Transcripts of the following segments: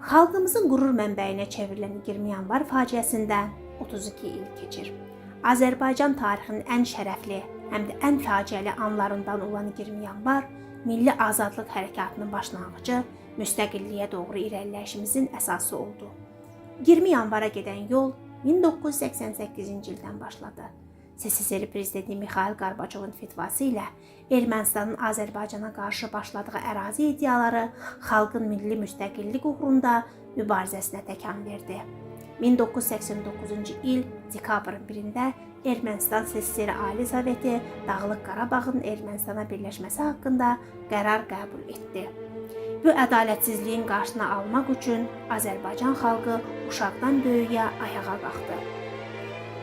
Xalqımızın qürur mənbəyinə çevrilən 20 yanvar faciəsindən 32 il keçir. Azərbaycan tarixinin ən şərəfli, həm də ən faciəli anlarından olan 20 yanvar milli azadlıq hərəkatının başlanğıcı, müstəqilliyə doğru irəliləyişimizin əsası oldu. 20 yanvara gedən yol 1988-ci ildən başladı. SSR prezidenti Mikhail Qorbaçovun fitvası ilə Ermənistanın Azərbaycana qarşı başladığı ərazi iddiaları xalqın milli müstəqillik uğrunda mübarizəsinə təkan verdi. 1989-cu il dekabrın 1-də Ermənistan SSR Ali Soveti Dağlıq Qarabağın Ermənistana birləşməsi haqqında qərar qəbul etdi. Bu ədalətsizliyin qarşısını almaq üçün Azərbaycan xalqı uşaqdan böyüyə ayağa qalxdı.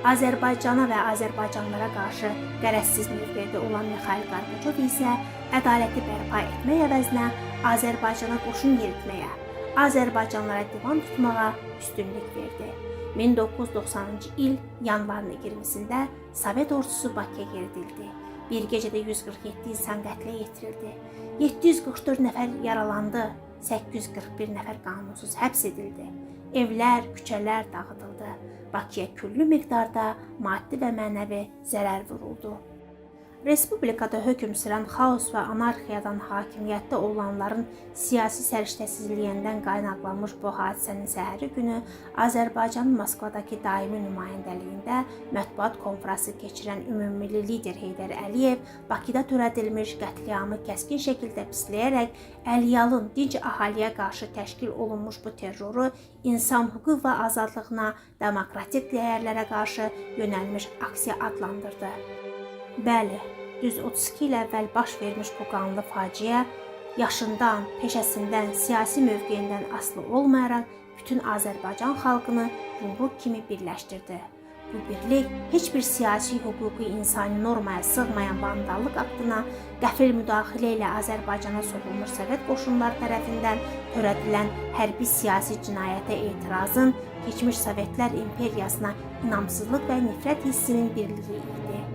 Azərbaycana və Azərbaycanlılara qarşı qərəzsiz mövqedə olan Mikhail Qorbaçov isə ədaləti bərpa etmək əvəzinə Azərbaycana qoşun yeritməyə, Azərbaycanlılara divan tutmağa üstünlük verdi. 1990-cı il yanvarın 20-sində Sovet ordusu Bakıya yeridildi. Bir gecədə 147 insan qətlə yetirildi. 744 nəfər yaralandı, 841 nəfər qanunsuz həbs edildi. Evlər, küçələr dağıdıldı. Bakıya küllü miqdarda maddi və mənəvi zərər vuruldu. Respublikada hökm sürən xaos və anarxiyadan hakimiyyətdə olanların siyasi səriştəsizliyindən qaynaqlanmış bu hadisənin səhəri günü Azərbaycanın Moskvadakı daimi nümayəndəliyində mətbuat konfransı keçirən ümummilli lider Heydər Əliyev Bakıda törədilmiş qətliamı kəskin şəkildə pisləyərək əliyalın dinc əhaliyə qarşı təşkil olunmuş bu terroru insan hüquq və azadlığına, demokratik dəyərlərə qarşı yönəlmiş aksiya adlandırdı. Bəli, düz 32 il əvvəl baş vermiş bu qanlı faciə yaşından, peşəsindən, siyasi mövqeyindən asılı olmayaraq bütün Azərbaycan xalqını yumruq kimi birləşdirdi. Bu birlik heç bir siyasi hüquqi insani normaya sığmayan vandallıq aktına qəfil müdaxilə ilə Azərbaycana soxulmuş Sovet qoşunları tərəfindən törədilən hərbi siyasi cinayətə etirazın keçmiş Sovetlər imperiyasına inamsızlıq və nifrət hissinin birliyi idi.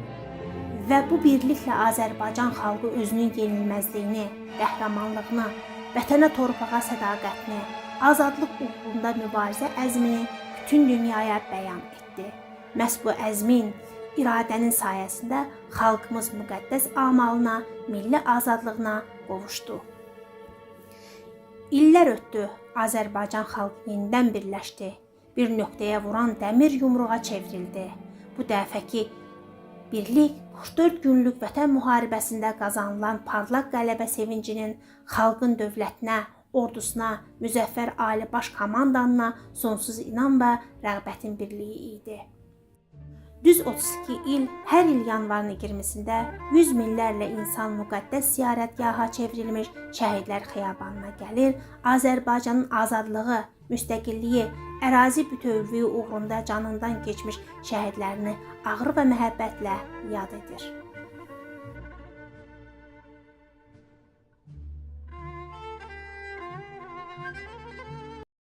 Və bu birliklə Azərbaycan xalqı özünün yenilməzliyini, qəhrəmanlığını, vətənə torpağa sədaqətini, azadlıq uğrunda mübarizə əzmini bütün dünyaya bəyan etdi. Məhz bu əzmin, iradənin sayəsində xalqımız müqəddəs amalına, milli azadlığına qovuşdu. İllər ötdü, Azərbaycan xalqı yenidən birləşdi. Bir nöqtəyə vuran dəmir yumruğa çevrildi. Bu dəfəki birlik 44 günlük vətən müharibəsində qazanılan parlaq qələbə sevincinin xalqın dövlətinə, ordusuna, müzəffər ali baş komandanına sonsuz inam və rəğbətin birliyi idi. Düz 32 il, hər il yanvarın 20-sində 100 minlərlə insan müqəddəs ziyarətgaha çevrilmiş şəhidlər xiyabanına gəlir, Azərbaycanın azadlığı, müstəqilliyi, ərazi bütövlüyü uğrunda canından keçmiş şəhidlərini ağrı və məhəbbətlə yad edir.